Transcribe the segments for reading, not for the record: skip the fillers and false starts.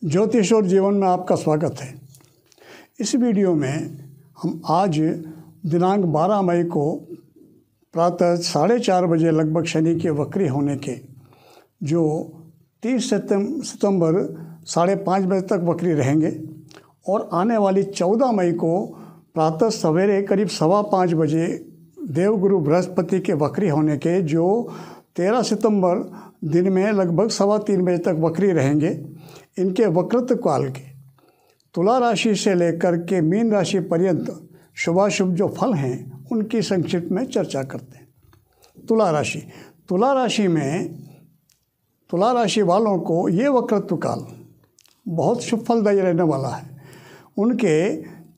ज्योतिष और जीवन में आपका स्वागत है। इस वीडियो में हम आज दिनांक 12 मई को प्रातः 4:30 बजे लगभग शनि के वक्री होने के जो 30 सितंबर 5:30 बजे तक वक्री रहेंगे और आने वाली 14 मई को प्रातः सवेरे करीब 5:15 बजे देवगुरु बृहस्पति के वक्री होने के जो 13 सितंबर दिन में लगभग 3:15 बजे तक वक्री रहेंगे। इनके वक्रत्व काल के तुला राशि से लेकर के मीन राशि पर्यंत शुभाशुभ जो फल हैं उनकी संक्षिप्त में चर्चा करते हैं। तुला राशि वालों को ये वक्रत्व काल बहुत शुभ फलदायी रहने वाला है। उनके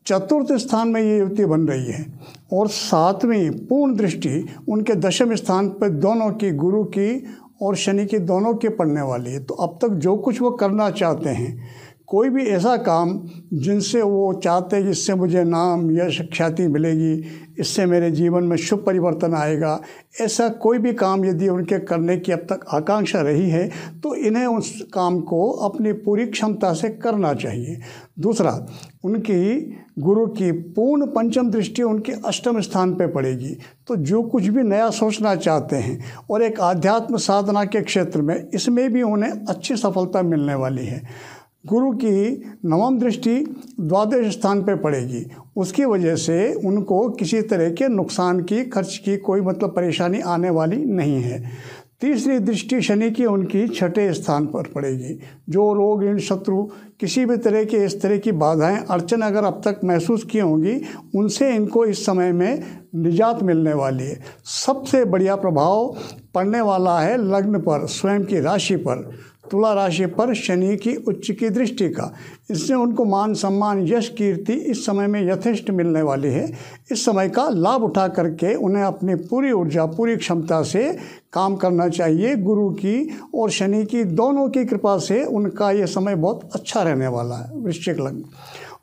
चतुर्थ स्थान में ये युति बन रही है और 7वीं पूर्ण दृष्टि उनके दशम स्थान पर दोनों की, गुरु की और शनि की दोनों के पड़ने वाली है। तो अब तक जो कुछ वो करना चाहते हैं, कोई भी ऐसा काम जिनसे वो चाहते हैं इससे मुझे नाम यश ख्याति मिलेगी, इससे मेरे जीवन में शुभ परिवर्तन आएगा, ऐसा कोई भी काम यदि उनके करने की अब तक आकांक्षा रही है तो इन्हें उस काम को अपनी पूरी क्षमता से करना चाहिए। दूसरा, उनकी गुरु की पूर्ण पंचम दृष्टि उनके अष्टम स्थान पे पड़ेगी। तो जो कुछ भी नया सोचना चाहते हैं और एक आध्यात्म साधना के क्षेत्र में, इसमें भी उन्हें अच्छी सफलता मिलने वाली है। गुरु की नवम दृष्टि द्वादश स्थान पे पड़ेगी, उसकी वजह से उनको किसी तरह के नुकसान की, खर्च की कोई परेशानी आने वाली नहीं है। तीसरी दृष्टि शनि की उनकी छठे स्थान पर पड़ेगी। जो रोग, ऋण, शत्रु, किसी भी तरह के इस तरह की बाधाएं, अड़चन अगर अब तक महसूस की होंगी, उनसे इनको इस समय में निजात मिलने वाली है। सबसे बढ़िया प्रभाव पड़ने वाला है लग्न पर, स्वयं की राशि पर, तुला राशि पर शनि की उच्च की दृष्टि का। इससे उनको मान सम्मान, यश, कीर्ति इस समय में यथेष्ट मिलने वाली है। इस समय का लाभ उठा करके उन्हें अपनी पूरी ऊर्जा, पूरी क्षमता से काम करना चाहिए। गुरु की और शनि की दोनों की कृपा से उनका ये समय बहुत अच्छा रहने वाला है।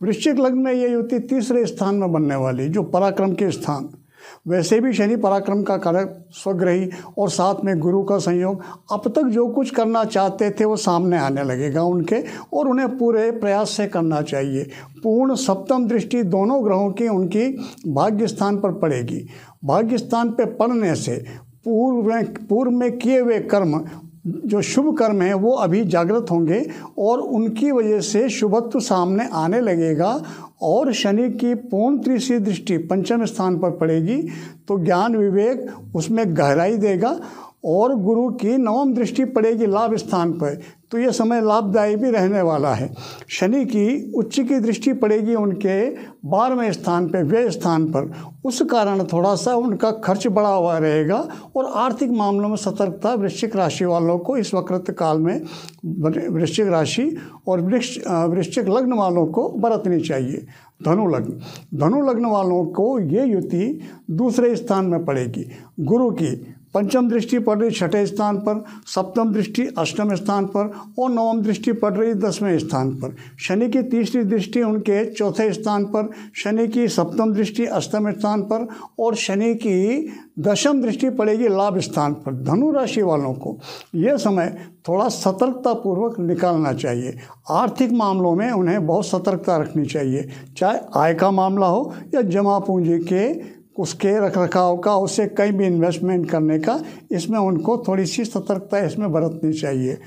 वृश्चिक लग्न में ये युति तीसरे स्थान में बनने वाली, जो पराक्रम के स्थान। वैसे भी शनि पराक्रम का कारक, स्वग्रही और साथ में गुरु का संयोग। अब तक जो कुछ करना चाहते थे वो सामने आने लगेगा उनके, और उन्हें पूरे प्रयास से करना चाहिए। पूर्ण सप्तम दृष्टि दोनों ग्रहों की उनकी भाग्य स्थान पर पड़ेगी। भाग्य स्थान पर पड़ने से पूर्व में किए हुए कर्म, जो शुभ कर्म हैं, वो अभी जागृत होंगे और उनकी वजह से शुभत्व सामने आने लगेगा। और शनि की पूर्ण तीसरी दृष्टि पंचम स्थान पर पड़ेगी तो ज्ञान, विवेक उसमें गहराई देगा। और गुरु की नवम दृष्टि पड़ेगी लाभ स्थान पर, तो ये समय लाभदायी भी रहने वाला है। शनि की उच्च की दृष्टि पड़ेगी उनके 12वें स्थान पर, व्यय स्थान पर। उस कारण थोड़ा सा उनका खर्च बढ़ा हुआ रहेगा और आर्थिक मामलों में सतर्कता वृश्चिक राशि वालों को इस वक्रत्व काल में, वृश्चिक राशि और वृश्चिक लग्न वालों को बरतनी चाहिए। धनु लग्न वालों को ये युति दूसरे स्थान में पड़ेगी। गुरु की पंचम दृष्टि पड़ रही छठे स्थान पर, सप्तम दृष्टि अष्टम स्थान पर और नवम दृष्टि पड़ रही 10वें स्थान पर। शनि की तीसरी दृष्टि उनके चौथे स्थान पर, शनि की सप्तम दृष्टि अष्टम स्थान पर और शनि की दशम दृष्टि पड़ेगी लाभ स्थान पर। धनु राशि वालों को यह समय थोड़ा सतर्कतापूर्वक निकालना चाहिए। आर्थिक मामलों में उन्हें बहुत सतर्कता रखनी चाहिए, चाहे आय का मामला हो या जमा पूंजी के, उसके रखरखाव का, उससे कहीं भी इन्वेस्टमेंट करने का, इसमें उनको थोड़ी सी सतर्कता इसमें बरतनी चाहिए।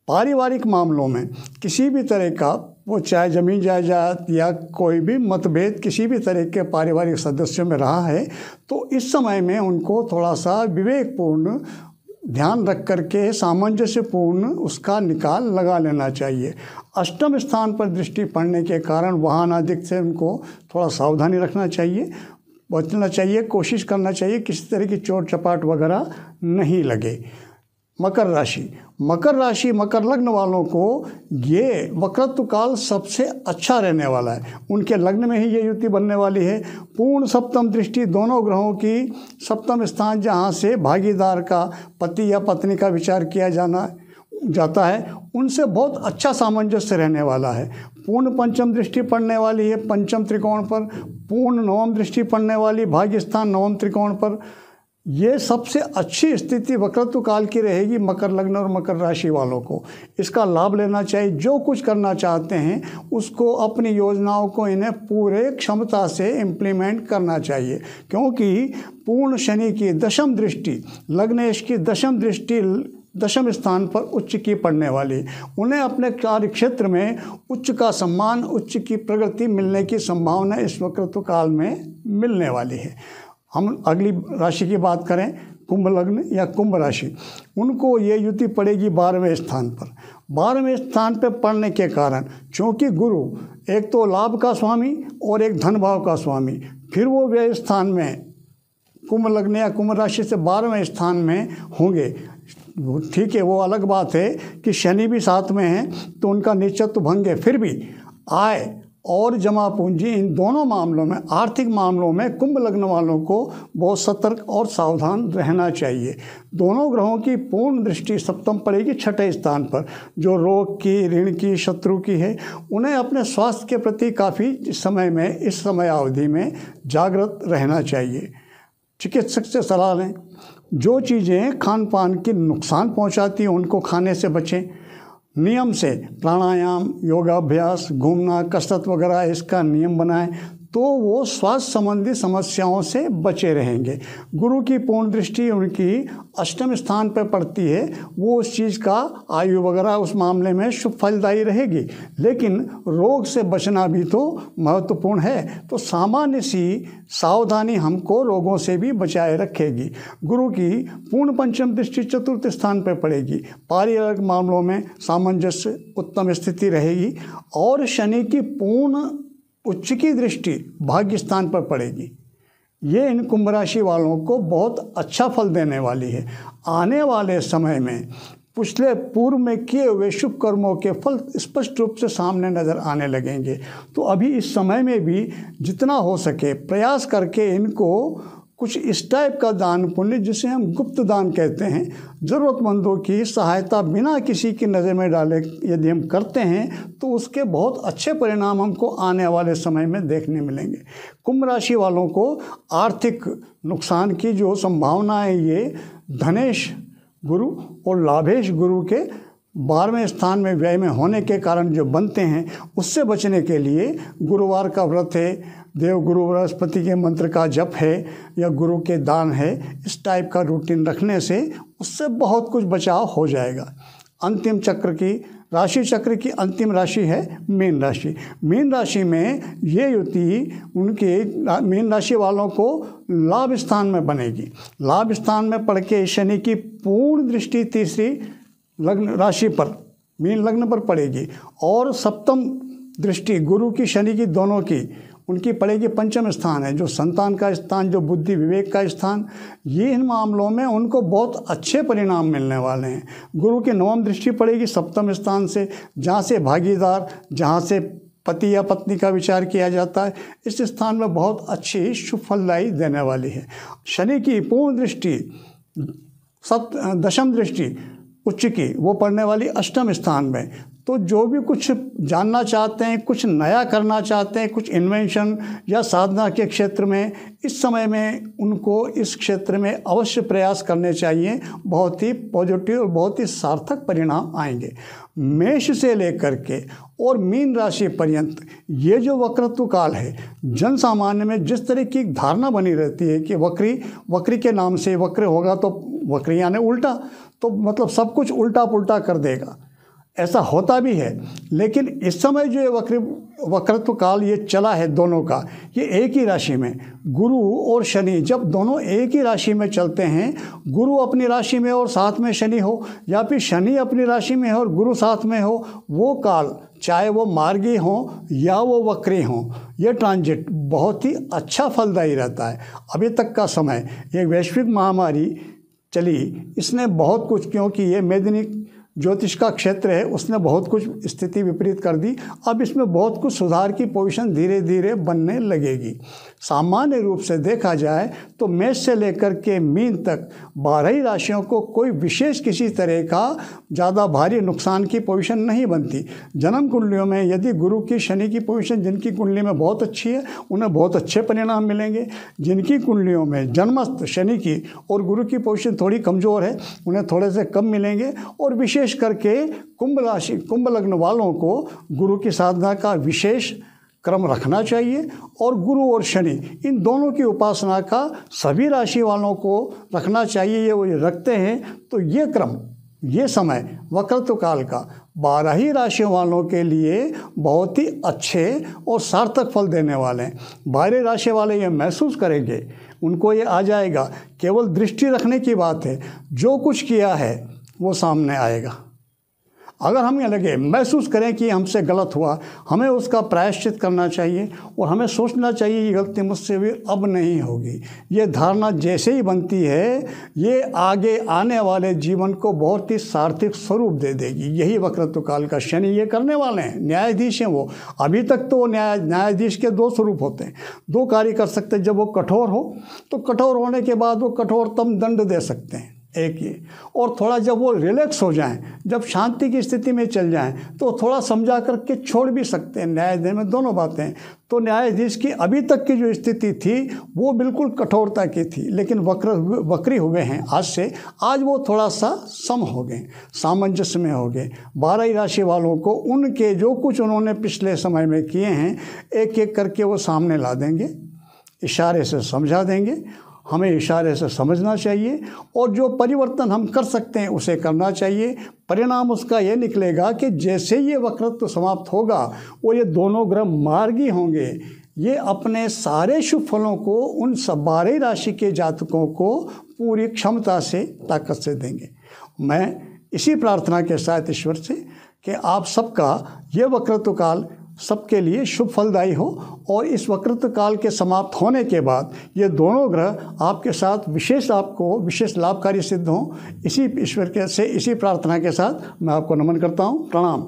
पारिवारिक मामलों में किसी भी तरह का, वो चाहे जमीन जायदाद या कोई भी मतभेद किसी भी तरह के पारिवारिक सदस्यों में रहा है, तो इस समय में उनको थोड़ा सा विवेकपूर्ण ध्यान रख करके सामंजस्यपूर्ण उसका निकाल लगा लेना चाहिए। अष्टम स्थान पर दृष्टि पड़ने के कारण वाहन आदि से उनको थोड़ा सावधानी रखना चाहिए, बचना चाहिए, कोशिश करना चाहिए किसी तरह की चोट चपाट वगैरह नहीं लगे। मकर राशि, मकर लग्न वालों को ये वक्रत्व काल सबसे अच्छा रहने वाला है। उनके लग्न में ही ये युति बनने वाली है। पूर्ण सप्तम दृष्टि दोनों ग्रहों की सप्तम स्थान, जहाँ से भागीदार का, पति या पत्नी का विचार किया जाता है, उनसे बहुत अच्छा सामंजस्य रहने वाला है। पूर्ण पंचम दृष्टि पड़ने वाली है पंचम त्रिकोण पर, पूर्ण नवम दृष्टि पड़ने वाली भाग्य स्थान नवम त्रिकोण पर। ये सबसे अच्छी स्थिति वक्रत्व काल की रहेगी मकर लग्न और मकर राशि वालों को। इसका लाभ लेना चाहिए। जो कुछ करना चाहते हैं उसको, अपनी योजनाओं को इन्हें पूरे क्षमता से इम्प्लीमेंट करना चाहिए, क्योंकि पूर्ण शनि की दशम दृष्टि, लग्नेश की दशम दृष्टि दशम स्थान पर उच्च की पड़ने वाली। उन्हें अपने कार्य क्षेत्र में उच्च का सम्मान, उच्च की प्रगति मिलने की संभावना इस वक्रत्व काल में मिलने वाली है। हम अगली राशि की बात करें, कुंभ लग्न या कुंभ राशि, उनको ये युति पड़ेगी 12वें स्थान पर। 12वें स्थान पर पड़ने के कारण, चूँकि गुरु एक तो लाभ का स्वामी और एक धन भाव का स्वामी, फिर वो व्यय स्थान में कुंभ लग्न या कुंभ राशि से 12वें स्थान में होंगे। ठीक है, वो अलग बात है कि शनि भी साथ में है तो उनका नीचत्व भंग है, फिर भी आय और जमा पूंजी, इन दोनों मामलों में, आर्थिक मामलों में कुंभ लग्न वालों को बहुत सतर्क और सावधान रहना चाहिए। दोनों ग्रहों की पूर्ण दृष्टि सप्तम पड़ेगी 6ठे स्थान पर, जो रोग की, ऋण की, शत्रु की है। उन्हें अपने स्वास्थ्य के प्रति काफ़ी समय में, इस समय अवधि में जागृत रहना चाहिए। चिकित्सक से सलाह लें। जो चीज़ें खान पान की नुकसान पहुंचाती हैं उनको खाने से बचें। नियम से प्राणायाम, योगाभ्यास, घूमना, कसरत वगैरह इसका नियम बनाएं तो वो स्वास्थ्य संबंधी समस्याओं से बचे रहेंगे। गुरु की पूर्ण दृष्टि उनकी अष्टम स्थान पर पड़ती है, वो उस चीज़ का आयु वगैरह उस मामले में शुभ फलदायी रहेगी, लेकिन रोग से बचना भी तो महत्वपूर्ण है। तो सामान्य सी सावधानी हमको रोगों से भी बचाए रखेगी। गुरु की पूर्ण पंचम दृष्टि चतुर्थ स्थान पर पड़ेगी। पारिवारिक मामलों में सामंजस्य, उत्तम स्थिति रहेगी। और शनि की पूर्ण उच्च की दृष्टि भाग्य स्थान पर पड़ेगी। ये इन कुंभ राशि वालों को बहुत अच्छा फल देने वाली है। आने वाले समय में पिछले पूर्व में किए हुए शुभ कर्मों के फल स्पष्ट रूप से सामने नज़र आने लगेंगे। तो अभी इस समय में भी जितना हो सके प्रयास करके इनको कुछ इस टाइप का दान पुण्य, जिसे हम गुप्त दान कहते हैं, ज़रूरतमंदों की सहायता बिना किसी की नज़र में डाले यदि हम करते हैं तो उसके बहुत अच्छे परिणाम हमको आने वाले समय में देखने मिलेंगे। कुंभ राशि वालों को आर्थिक नुकसान की जो संभावना है, ये धनेश गुरु और लाभेश गुरु के 12वें स्थान में व्यय में होने के कारण जो बनते हैं, उससे बचने के लिए गुरुवार का व्रत है, देव गुरु बृहस्पति के मंत्र का जप है या गुरु के दान है, इस टाइप का रूटीन रखने से उससे बहुत कुछ बचाव हो जाएगा। अंतिम चक्र की राशि चक्र की अंतिम राशि है मीन राशि। मीन राशि में ये युति उनके मीन राशि वालों को लाभ स्थान में बनेगी। लाभ स्थान में पड़ के शनि की पूर्ण दृष्टि तीसरी लग्न राशि पर, मीन लग्न पर पड़ेगी। और सप्तम दृष्टि गुरु की, शनि की, दोनों की उनकी पड़ेगी पंचम स्थान है, जो संतान का स्थान, जो बुद्धि विवेक का स्थान। ये इन मामलों में उनको बहुत अच्छे परिणाम मिलने वाले हैं। गुरु की नवम दृष्टि पड़ेगी सप्तम स्थान से, जहाँ से भागीदार, जहाँ से पति या पत्नी का विचार किया जाता है, इस स्थान में बहुत अच्छी शुभ फलदायी देने वाली है। शनि की पूर्ण दृष्टि दशम दृष्टि उच्च की, वो पड़ने वाली अष्टम स्थान में। तो जो भी कुछ जानना चाहते हैं, कुछ नया करना चाहते हैं, कुछ इन्वेंशन या साधना के क्षेत्र में, इस समय में उनको इस क्षेत्र में अवश्य प्रयास करने चाहिए। बहुत ही पॉजिटिव और बहुत ही सार्थक परिणाम आएंगे। मेष से लेकर के और मीन राशि पर्यंत ये जो वक्रत्व काल है, जन सामान्य में जिस तरह की धारणा बनी रहती है कि वक्री के नाम से वक्र होगा तो वक्री यानी उल्टा, तो मतलब सब कुछ उल्टा पुल्टा कर देगा, ऐसा होता भी है। लेकिन इस समय जो ये वक्रत्व काल ये चला है दोनों का, ये एक ही राशि में, गुरु और शनि जब दोनों एक ही राशि में चलते हैं, गुरु अपनी राशि में और साथ में शनि हो, या फिर शनि अपनी राशि में हो और गुरु साथ में हो, वो काल चाहे वो मार्गी हो या वो वक्री हो, ये ट्रांजिट बहुत ही अच्छा फलदायी रहता है। अभी तक का समय एक वैश्विक महामारी चली, इसने बहुत कुछ, क्योंकि ये मेदिनी ज्योतिष का क्षेत्र है, उसने बहुत कुछ स्थिति विपरीत कर दी। अब इसमें बहुत कुछ सुधार की पोजीशन धीरे धीरे बनने लगेगी। सामान्य रूप से देखा जाए तो मेष से लेकर के मीन तक 12 ही राशियों को कोई विशेष किसी तरह का ज़्यादा भारी नुकसान की पोजीशन नहीं बनती। जन्म कुंडलियों में यदि गुरु की शनि की पोजीशन जिनकी कुंडली में बहुत अच्छी है उन्हें बहुत अच्छे परिणाम मिलेंगे। जिनकी कुंडलियों में जन्मस्थ शनि की और गुरु की पोजीशन थोड़ी कमज़ोर है उन्हें थोड़े से कम मिलेंगे। और विशेष करके कुंभ राशि कुंभ लग्न वालों को गुरु की साधना का विशेष क्रम रखना चाहिए और गुरु और शनि इन दोनों की उपासना का सभी राशि वालों को रखना चाहिए। ये वो रखते हैं तो ये क्रम ये समय वक्रत्व काल का 12 ही राशियों वालों के लिए बहुत ही अच्छे और सार्थक फल देने वाले हैं। 12 राशि वाले ये महसूस करेंगे, उनको ये आ जाएगा। केवल दृष्टि रखने की बात है, जो कुछ किया है वो सामने आएगा। अगर हमें लगे महसूस करें कि हमसे गलत हुआ, हमें उसका प्रायश्चित करना चाहिए और हमें सोचना चाहिए ये गलती मुझसे भी अब नहीं होगी। ये धारणा जैसे ही बनती है ये आगे आने वाले जीवन को बहुत ही सार्थक स्वरूप दे देगी। यही वक्रत्व काल का शनि ये करने वाले हैं। न्यायाधीश हैं वो। अभी तक तो न्यायाधीश के 2 स्वरूप होते हैं, 2 कार्य कर सकते हैं। जब वो कठोर हो तो कठोर होने के बाद वो कठोरतम दंड दे सकते हैं, एक ये। और थोड़ा जब वो रिलैक्स हो जाएं, जब शांति की स्थिति में चल जाएं तो थोड़ा समझा करके छोड़ भी सकते हैं। न्यायाधीश में दोनों बातें। तो न्यायाधीश की अभी तक की जो स्थिति थी वो बिल्कुल कठोरता की थी, लेकिन वक्री हुए हैं आज से। आज वो थोड़ा सा सम हो गए, सामंजस्य में हो गए। 12 राशि वालों को उनके जो कुछ उन्होंने पिछले समय में किए हैं एक एक करके वो सामने ला देंगे, इशारे से समझा देंगे। हमें इशारे से समझना चाहिए और जो परिवर्तन हम कर सकते हैं उसे करना चाहिए। परिणाम उसका ये निकलेगा कि जैसे ये वक्रत्व समाप्त होगा और ये दोनों ग्रह मार्गी होंगे, ये अपने सारे शुभ फलों को उन 12 राशि के जातकों को पूरी क्षमता से ताकत से देंगे। मैं इसी प्रार्थना के साथ ईश्वर से कि आप सबका ये वक्रत्व काल सबके लिए शुभ फलदायी हो और इस वक्रत्व काल के समाप्त होने के बाद ये दोनों ग्रह आपके साथ आपको विशेष लाभकारी सिद्ध हों। इसी ईश्वर के से इसी प्रार्थना के साथ मैं आपको नमन करता हूँ। प्रणाम।